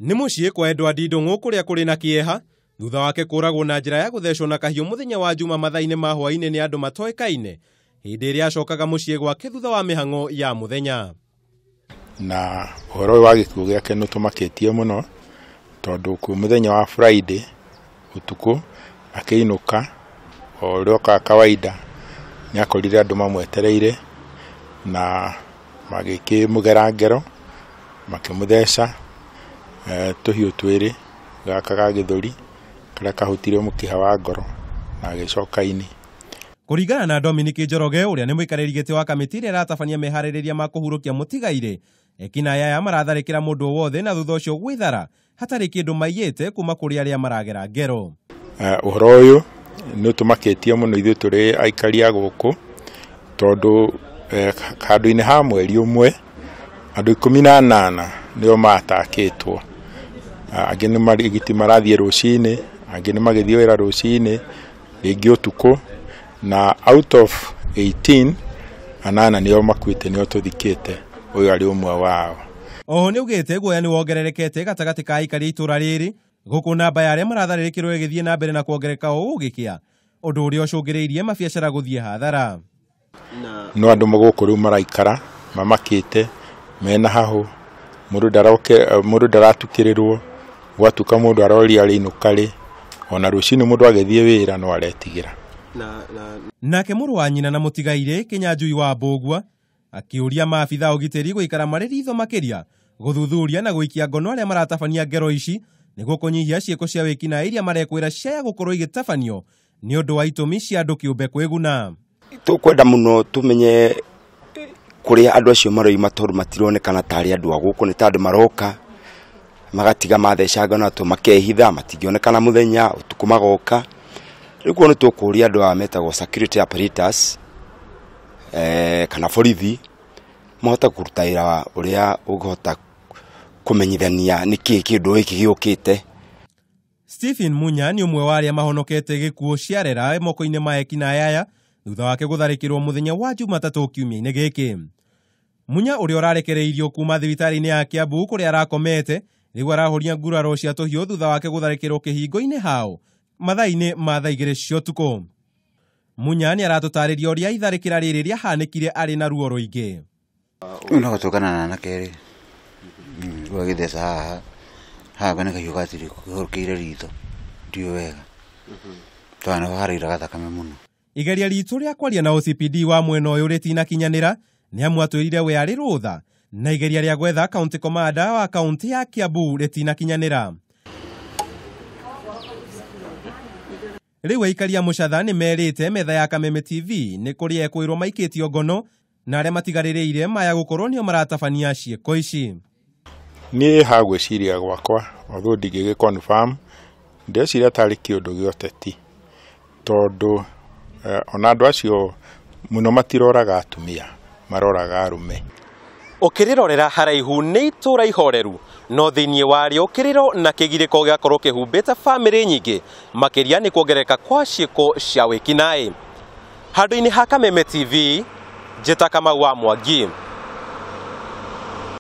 Nĩ mũciĩ kwa Edward Ndung'u kũrĩa kũrĩ na kĩeha thutha wake kũragwo na njĩra ya gũthecwo na kahiũ mũthenya wa Juma mathaa-inĩ ma hwaĩ-inĩ nĩ andũ matoĩkaine hĩndĩ ĩrĩa acokaga mũciĩ gwake thutha wa mĩhang'o ya mũthenya. Na ũhoro ũyũ wa gĩkuũ gĩake nĩ ũtũmakĩtie mũno tondũ kwa mũthenya wa Friday ũtukũ akĩinũka o ũrĩa okaga kawaida nĩ akorire andũ mamwetereire na magĩkĩmũgera ngero makĩmũtheca tũhiũ twĩrĩ gaka ga gĩthũri karĩa kahutire mũkiha wa ngoro na agĩcoka ini. Kũringana na Dominic Njoroge ũrĩa nĩ mũikarĩri gĩtĩ wa kamĩtĩ ĩrĩa ĩratabania meharĩrĩria ma kũhurũkia mũtigairĩ, ekina aya maratharĩkĩra mũndũ wothe na thutha ũcio gwĩthara hatarĩ kĩndũ maiyĩte kuma kũrĩ arĩa maragera ngero. Ũhoro ũyũ nĩ ũtũmakĩtie mũno ithuĩ tũrĩ aikari a gũkũ tondũ handũ-inĩ ha mweri ũmwe andũ 18 nĩo matakĩtwo. Angĩ nĩ marigiti marathiĩ rũcinĩ, angĩ nĩ magĩthiĩ wĩra rũcinĩ, rĩngĩ ũtukũ, na out of 18 anana nĩo makuĩte nĩo tũthikĩte, ũyũ arĩ ũmwe wao. Oho nĩ ugĩte guoya nĩ wongererekete gatagatĩ ka aikari itũra rĩrĩ gũkũ namba ya arĩa maratharĩkĩrwo ĩgĩthiĩ na mbere na kuongereka o ũgĩkĩa, ũndũ ũrĩa ũcũngĩrĩirie mabiacara gũthiĩ hathara. No andũ magũkũ rĩu maraikara mamakĩte mena hahũ, mũndũ ndaratukĩrĩrwo, gwatuka mũndũ aroria rĩinũka rĩ, ona rũcinĩ mũndũ agĩthiĩ wĩra no aretigĩra. Nake mũrũ wa nyina na mũtigairĩ Kĩnyanjui wa Mbũgua akĩũria maabitha ũgitĩri gũikara marĩ ritho makĩria gũthuthuria na gũikia ngono arĩa maratabania ngero ici nĩguo kũnyihia ciĩko cia wĩkinaĩ iria marekwĩra ciaya gũkorwo igĩtabanio nĩ ũndũ wa itũmi cia andũ kĩũmbe kwĩguna. Tũkwenda mũno tũmenye kũrĩa andũ acio maroima tondũ matironekana tarĩ andũ a gũkũ, nĩ ta andũ maroka magatiga matheca ngono makehitha, matingĩonekana mũthenya, ũtukũ magoka. Rĩu nĩ tũkũria andũ a metagwo security apparatus kana borithi mahota kũruta wĩra ũrĩa ũngĩhota kũmenyithania nĩkĩ kĩndũ gĩkĩ gĩũkĩte. Stephen Munya nĩ ũmwe wa arĩa mahonokete gĩkuũ ciarera moko-inĩ ma ekinaĩ aya thutha wake gũtharĩkĩrwo mũthenya wa Jumatatũ kiumia-inĩ gĩkĩ. Munya ũrĩa ũrarekereirio kuma thibitarĩ-inĩ ya Kiambu kũrĩa arakomete rĩu arahoria nguraro cia tũhiũ thutha wake gũtharĩkĩrwo kĩhingo-inĩ hao mathaa-inĩ ma thaa 2 cia ũtukũ. Munya nĩ aratũtarĩria ũrĩa itharĩkĩra rĩrĩ rĩahanĩkire arĩ na ruo rũingĩ. No gũtũkana na kerĩ gwagĩtheca haha kana kahiũ gatiri kũhũrũkĩire ritho ndiũ wega twana harĩiraga thakame mũno. Igeria ritũ rĩa kwaria na OCPD wa mwena ũyũ rĩtinakinyanĩra nĩ amu atwĩrire we arĩ rũtha na igeria rĩa gwetha county commander wa kaunti ya Kiambu rĩtinakinyanĩra. Rĩu aikari a Mũcatha nĩ merĩte metha ya Kameme TV nĩ kũrĩa ekwĩrwo maikĩtio ngono na arĩa matigarĩrĩire maya gũkorwo nĩo maratabania ciĩko ici. Niĩ hagwĩciria gwakwa although ndigĩgĩ confirm ndeciria tarĩ kĩũndũ gĩa ũteti tondũ ona andũ acio mũno matiroraga atumia, maroraga arũme. Ũkĩrĩrorera haraihu nĩ itũra ihoreru no thĩinĩ warĩo kĩrĩro na kĩgirĩko gĩakorwo kĩhumbĩte bamĩrĩ nyingĩ makĩria nĩ kuongereka kwa ciĩko cia wĩkinaĩ. Handũ-inĩ ha Kameme TV, njĩta Kamau wa Mwangi.